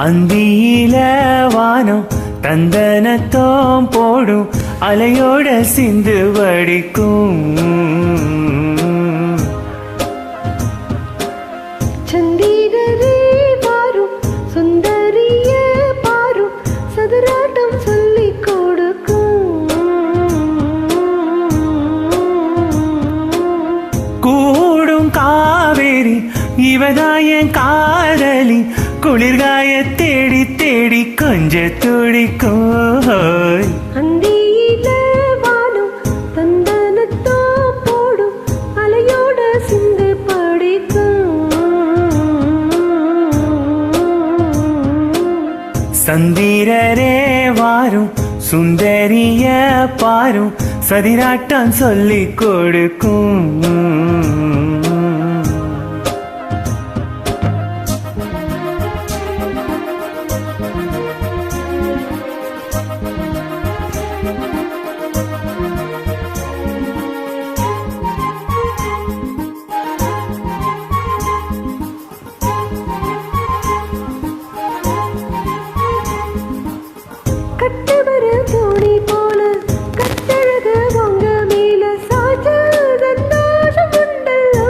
அந்தியில வானம் தந்தனத்தோம் போடும் அலையோட சிந்து வடிக்கும். சந்திரரே வாரும் சுந்தரிய பாரும் சதுராட்டம் சொல்லிக் கொடுக்கும். கூடும் காவேரி இவதாயன் காதலி குளிர்காய தேடி தேடி கொஞ்ச துடிக்கும். அந்தியில வானம் தந்தனத்தோ போடும் அலையோட சிந்து படிக்கும். சந்திரரே வாரும் சுந்தரிய பாரும் சதிராட்டம் சொல்லிக் கொடுக்கும். கட்டவர தோணி போல கட்டழக உங்க மேல சாஜதந்தாஷம் உண்டல்லோ.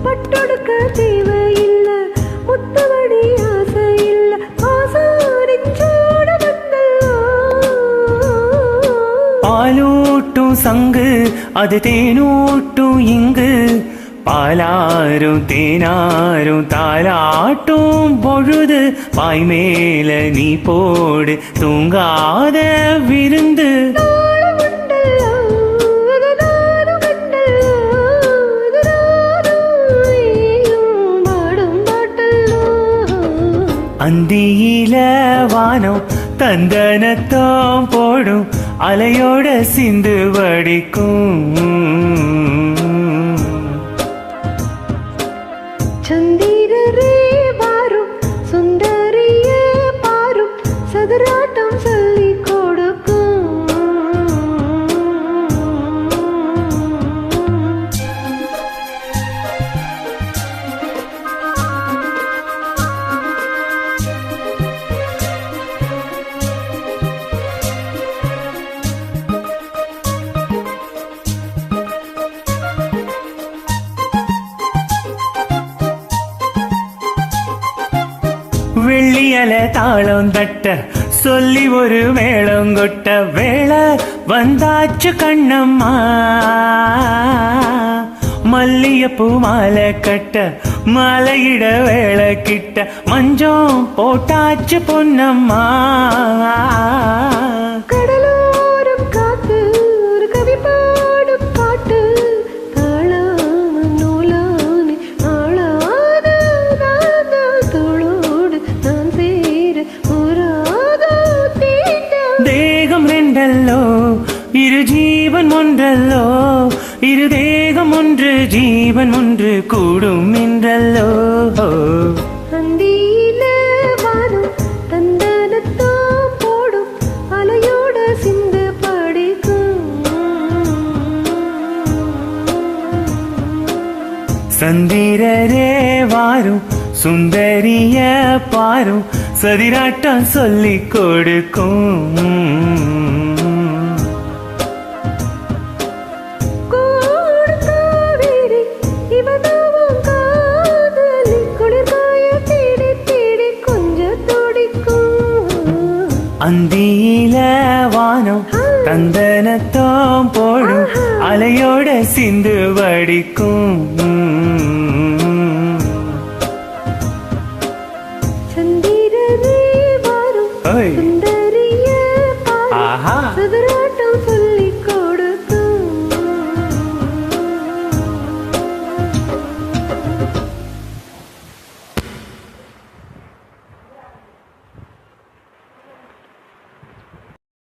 பட்டொடுக்க தேவையில்ல முத்தவடி ஆசை இல்ல ஆசாரிச்சோட வந்தல்லோ. பாலூட்டும் சங்கு அது தேனூட்டும் இங்கு பாலாரும் தேனாரும் தாலாட்டும் பொழுது பாய் மேல நீ போடு தூங்காத விருந்து. அந்தியில வானம் தந்தனத்தோம் போடும் அலையோட சிந்து வடிக்கும். சந்திரரே வாரும் சுந்தரிய பாரும் சதுராட்டம் சொல்லிக் கொடுக்கும். வெள்ளியல தாளம் தட்ட சொல்லி ஒரு மேளம் கொட்ட வேளை வந்தாச்சு கண்ணம்மா. மல்லியப்பூ மாலை கட்ட மலையிட வேளை கிட்ட மஞ்சம் போட்டாச்சு பொன்னம்மா. கடலோரம் காத்து ஒரு கவி பாடும் பாட்டு தாளாம நூலானே ஆளாத நாத தோளோடு நான் சேர ஊராத தீட்ட. தேகம் ரெண்டல்லோ இரு ஜீவன் ஒன்றல்லோ இரு தேகம் ஒன்று ஜீவன் ஒன்று கூடும் என்றல்லோ. அந்தியில வானம் தந்தனத்தோ போடும் அலையோட சிந்து படிக்கும். சந்திரரே வாரும் சுந்தரிய பாரும் சதிராட்டம் சொல்லிக் கொடுக்கும். கூடும் காவேரி இவதாவும் காதலி குளிர்காய தேடி தேடி கொஞ்ச துடிக்கும். அந்தியில வானம் தந்தனத்தோம் போடும் அலையோட சிந்து வடிக்கும். சந்திரரே வாரும் ஓய். சுந்தரிய பாரும் ஆஹா. சதுர